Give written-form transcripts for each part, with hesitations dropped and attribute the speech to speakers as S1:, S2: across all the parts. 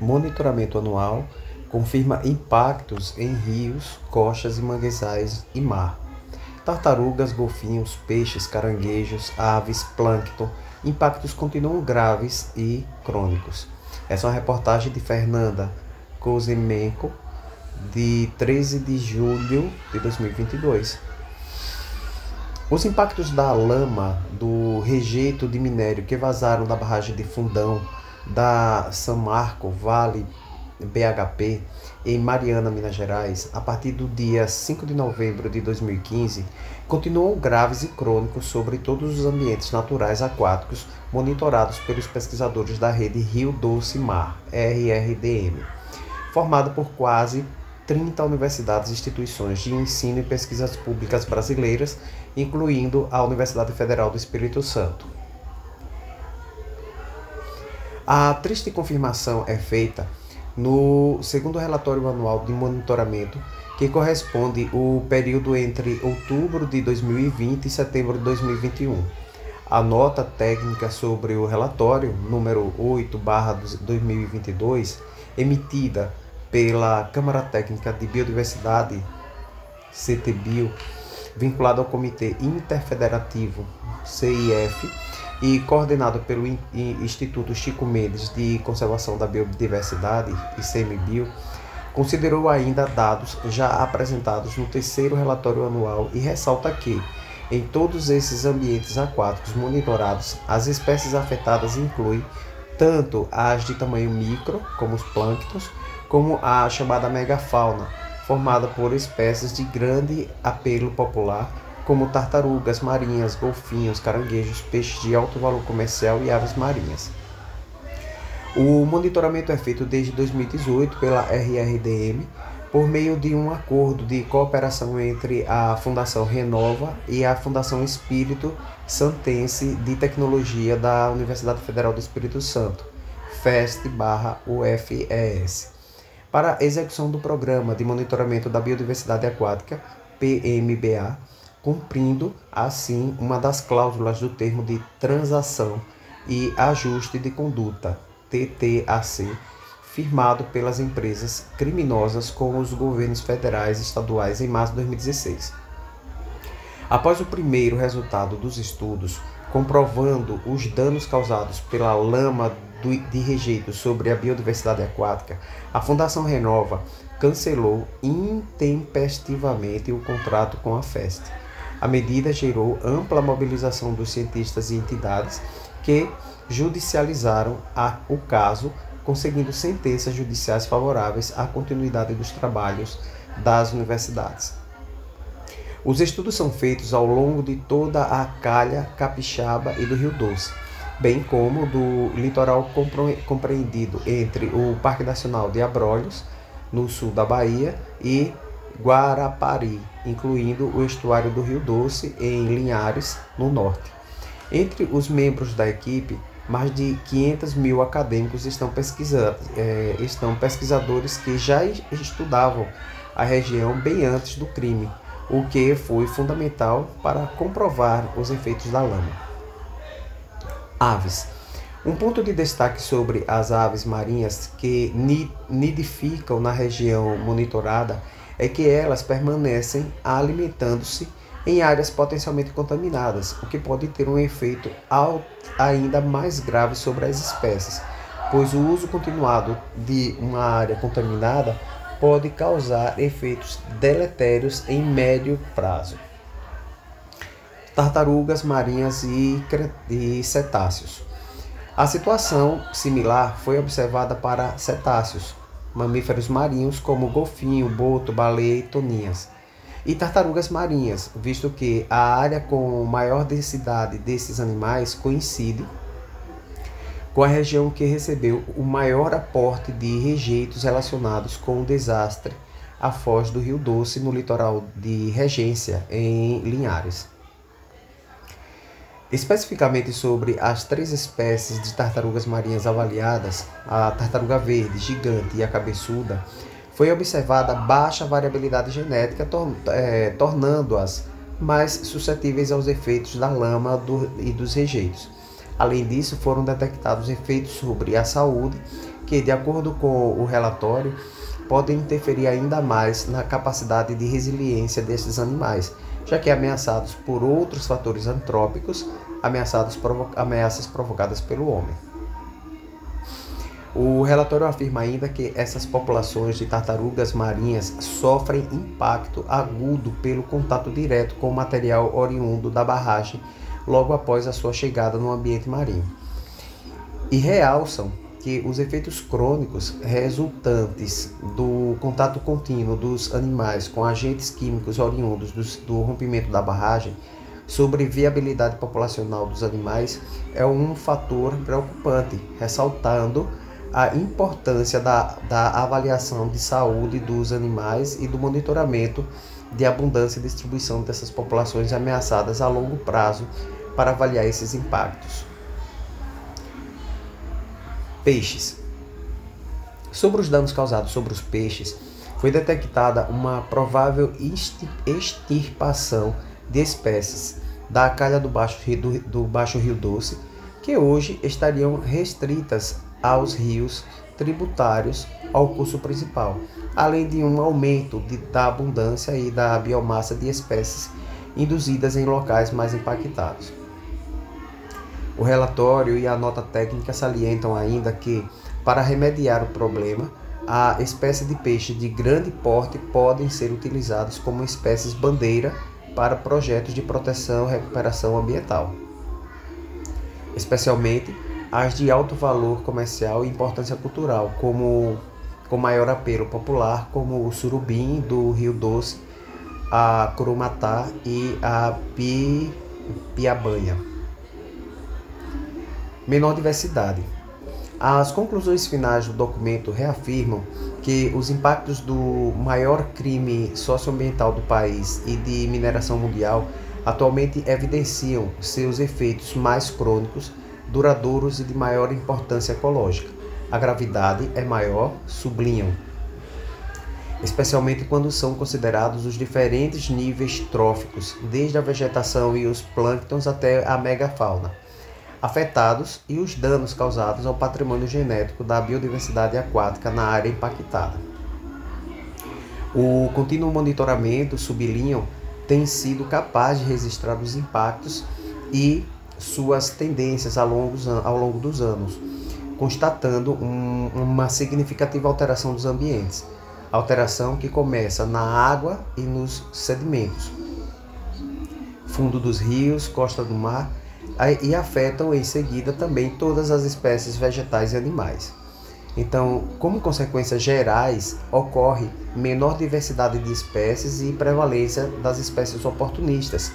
S1: monitoramento anual confirma impactos em rios, costas e manguezais e mar. Tartarugas, golfinhos, peixes, caranguejos, aves, plâncton, impactos continuam graves e crônicos. Essa é uma reportagem de Fernanda Kozemenko, de 13 de julho de 2022. Os impactos da lama do rejeito de minério que vazaram da barragem de Fundão da São Marco Vale BHP em Mariana, Minas Gerais, a partir do dia 5 de novembro de 2015, continuam graves e crônicos sobre todos os ambientes naturais aquáticos monitorados pelos pesquisadores da rede Rio Doce Mar, RRDM, formada por quase 30 universidades e instituições de ensino e pesquisas públicas brasileiras, incluindo a Universidade Federal do Espírito Santo. A triste confirmação é feita no segundo relatório anual de monitoramento, que corresponde ao período entre outubro de 2020 e setembro de 2021. A nota técnica sobre o relatório, número 8/2022, emitida pela Câmara Técnica de Biodiversidade, CTBio, vinculado ao Comitê Interfederativo, CIF, e coordenado pelo Instituto Chico Mendes de Conservação da Biodiversidade, ICMBio, considerou ainda dados já apresentados no terceiro relatório anual e ressalta que, em todos esses ambientes aquáticos monitorados, as espécies afetadas incluem tanto as de tamanho micro, como os plânctons, como a chamada megafauna, formada por espécies de grande apelo popular, como tartarugas marinhas, golfinhos, caranguejos, peixes de alto valor comercial e aves marinhas. O monitoramento é feito desde 2018 pela RRDM, por meio de um acordo de cooperação entre a Fundação Renova e a Fundação Espírito Santense de Tecnologia da Universidade Federal do Espírito Santo, FEST/UFES, para a execução do Programa de Monitoramento da Biodiversidade Aquática, PMBA, cumprindo, assim, uma das cláusulas do termo de transação e ajuste de conduta, TTAC, firmado pelas empresas criminosas com os governos federais e estaduais em março de 2016. Após o primeiro resultado dos estudos, comprovando os danos causados pela lama de rejeito sobre a biodiversidade aquática, a Fundação Renova cancelou intempestivamente o contrato com a FEST. A medida gerou ampla mobilização dos cientistas e entidades que judicializaram o caso, conseguindo sentenças judiciais favoráveis à continuidade dos trabalhos das universidades. Os estudos são feitos ao longo de toda a calha capixaba e do Rio Doce, bem como do litoral compreendido entre o Parque Nacional de Abrolhos, no sul da Bahia, e Guarapari, incluindo o estuário do Rio Doce, em Linhares, no norte. Entre os membros da equipe, mais de 500 mil acadêmicos estão pesquisadores que já estudavam a região bem antes do crime, o que foi fundamental para comprovar os efeitos da lama. Aves. Um ponto de destaque sobre as aves marinhas que nidificam na região monitorada é que elas permanecem alimentando-se em áreas potencialmente contaminadas, o que pode ter um efeito ainda mais grave sobre as espécies, pois o uso continuado de uma área contaminada pode causar efeitos deletérios em médio prazo. Tartarugas marinhas e cetáceos. A situação similar foi observada para cetáceos, mamíferos marinhos como golfinho, boto, baleia e toninhas, e tartarugas marinhas, visto que a área com maior densidade desses animais coincide com a região que recebeu o maior aporte de rejeitos relacionados com o desastre à foz do Rio Doce no litoral de Regência, em Linhares. Especificamente sobre as 3 espécies de tartarugas marinhas avaliadas, a tartaruga verde, gigante e a cabeçuda, foi observada baixa variabilidade genética, tornando-as mais suscetíveis aos efeitos da lama e dos rejeitos. Além disso, foram detectados efeitos sobre a saúde que, de acordo com o relatório, podem interferir ainda mais na capacidade de resiliência desses animais, já que ameaçados por outros fatores antrópicos, ameaças provocadas pelo homem. O relatório afirma ainda que essas populações de tartarugas marinhas sofrem impacto agudo pelo contato direto com o material oriundo da barragem logo após a sua chegada no ambiente marinho. E realçam que os efeitos crônicos resultantes do contato contínuo dos animais com agentes químicos oriundos do rompimento da barragem sobre viabilidade populacional dos animais é um fator preocupante, ressaltando a importância da avaliação de saúde dos animais e do monitoramento de abundância e distribuição dessas populações ameaçadas a longo prazo para avaliar esses impactos. Peixes. Sobre os danos causados sobre os peixes, foi detectada uma provável extirpação de espécies da calha do Baixo Rio Doce, que hoje estariam restritas aos rios tributários ao curso principal, além de um aumento da abundância e da biomassa de espécies induzidas em locais mais impactados. O relatório e a nota técnica salientam ainda que, para remediar o problema, a espécie de peixe de grande porte podem ser utilizados como espécies bandeira para projetos de proteção e recuperação ambiental, especialmente as de alto valor comercial e importância cultural, com maior apelo popular, como o surubim do Rio Doce, a curumatá e a piabanha. Menor diversidade. As conclusões finais do documento reafirmam que os impactos do maior crime socioambiental do país e de mineração mundial atualmente evidenciam seus efeitos mais crônicos, duradouros e de maior importância ecológica. A gravidade é maior, sublinham, especialmente quando são considerados os diferentes níveis tróficos, desde a vegetação e os plânctons até a megafauna, afetados e os danos causados ao patrimônio genético da biodiversidade aquática na área impactada. O contínuo monitoramento, sublinham, tem sido capaz de registrar os impactos e suas tendências ao longo dos anos, constatando uma significativa alteração dos ambientes, alteração que começa na água e nos sedimentos, fundo dos rios, costa do mar, e afetam em seguida também todas as espécies vegetais e animais. Então, como consequências gerais, ocorre menor diversidade de espécies e prevalência das espécies oportunistas,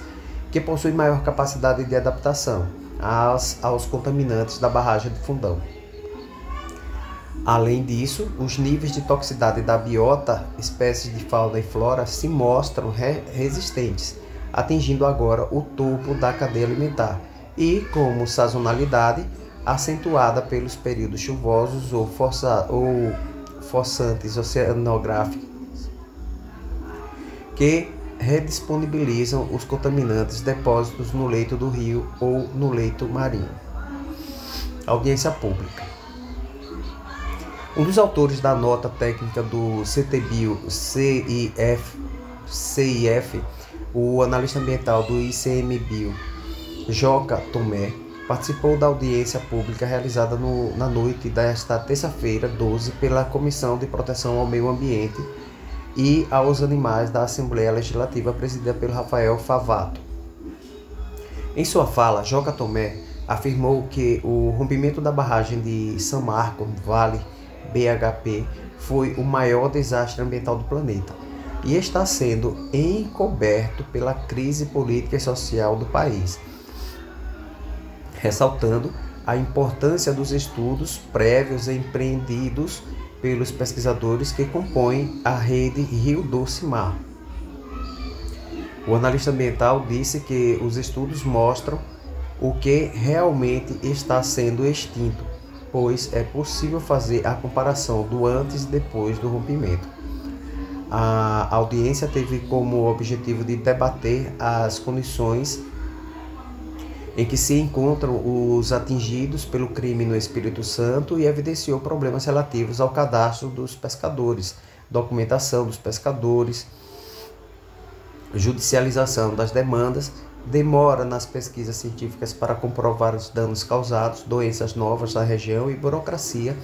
S1: que possuem maior capacidade de adaptação aos contaminantes da barragem de Fundão. Além disso, os níveis de toxicidade da biota, espécies de fauna e flora, se mostram resistentes, atingindo agora o topo da cadeia alimentar, e como sazonalidade acentuada pelos períodos chuvosos ou forçantes oceanográficos que redisponibilizam os contaminantes depósitos no leito do rio ou no leito marinho. Audiência pública. Um dos autores da nota técnica do CIF, o analista ambiental do ICMBio, Joca Tomé, participou da audiência pública realizada na noite desta terça-feira, 12, pela Comissão de Proteção ao Meio Ambiente e aos Animais da Assembleia Legislativa, presidida pelo Rafael Favato. Em sua fala, Joca Tomé afirmou que o rompimento da barragem de São Marco, Vale BHP, foi o maior desastre ambiental do planeta e está sendo encoberto pela crise política e social do país, ressaltando a importância dos estudos prévios empreendidos pelos pesquisadores que compõem a rede Rio Doce Mar. O analista ambiental disse que os estudos mostram o que realmente está sendo extinto, pois é possível fazer a comparação do antes e depois do rompimento. A audiência teve como objetivo de debater as condições em que se encontram os atingidos pelo crime no Espírito Santo e evidenciou problemas relativos ao cadastro dos pescadores, documentação dos pescadores, judicialização das demandas, demora nas pesquisas científicas para comprovar os danos causados, doenças novas na região e burocracia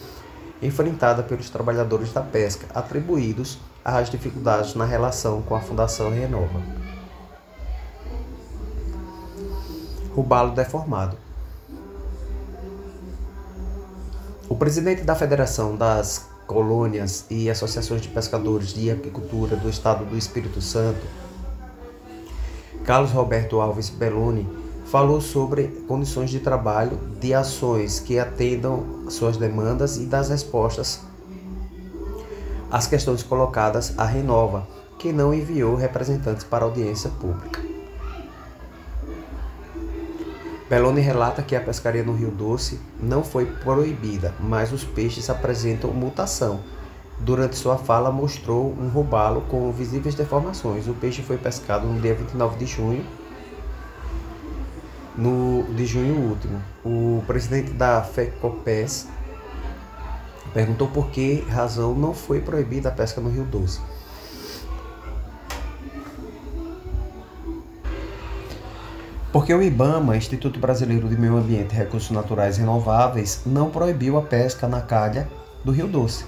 S1: enfrentada pelos trabalhadores da pesca, atribuídos às dificuldades na relação com a Fundação Renova. Robalo deformado. O presidente da Federação das Colônias e Associações de Pescadores de Apicultura do Estado do Espírito Santo, Carlos Roberto Alves Belloni, falou sobre condições de trabalho, de ações que atendam suas demandas e das respostas às questões colocadas à Renova, que não enviou representantes para audiência pública. Belloni relata que a pescaria no Rio Doce não foi proibida, mas os peixes apresentam mutação. Durante sua fala, mostrou um robalo com visíveis deformações. O peixe foi pescado no dia 29 de junho, último. O presidente da FECOPES perguntou por que razão não foi proibida a pesca no Rio Doce. Porque o IBAMA, Instituto Brasileiro de Meio Ambiente e Recursos Naturais Renováveis, não proibiu a pesca na calha do Rio Doce.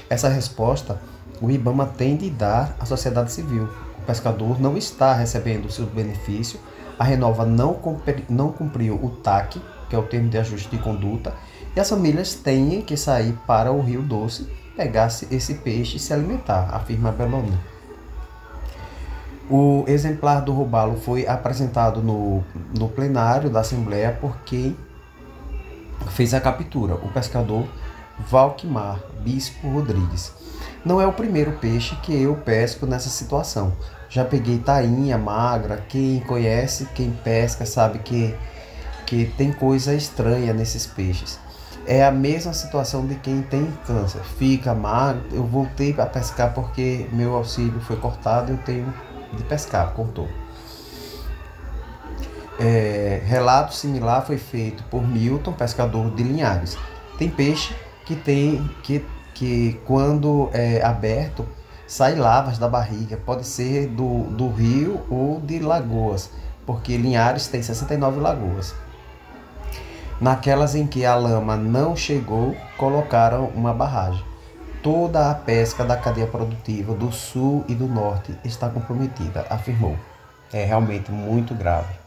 S1: Essa resposta o IBAMA tem de dar à sociedade civil. O pescador não está recebendo o seu benefício, a Renova não cumpriu o TAC, que é o termo de ajuste de conduta, e as famílias têm que sair para o Rio Doce, pegar esse peixe e se alimentar, afirma Belloni. O exemplar do robalo foi apresentado no plenário da Assembleia por quem fez a captura, o pescador Valquimar Bispo Rodrigues. Não é o primeiro peixe que eu pesco nessa situação. Já peguei tainha, magra. Quem conhece, quem pesca, sabe que tem coisa estranha nesses peixes. É a mesma situação de quem tem câncer. Fica magro. Eu voltei a pescar porque meu auxílio foi cortado. Eu tenho de pescar, cortou. Relato similar foi feito por Milton, pescador de Linhares. Tem peixe que quando é aberto sai lavas da barriga, pode ser do rio ou de lagoas, porque Linhares tem 69 lagoas. Naquelas em que a lama não chegou, colocaram uma barragem. Toda a pesca da cadeia produtiva do sul e do norte está comprometida, afirmou. É realmente muito grave.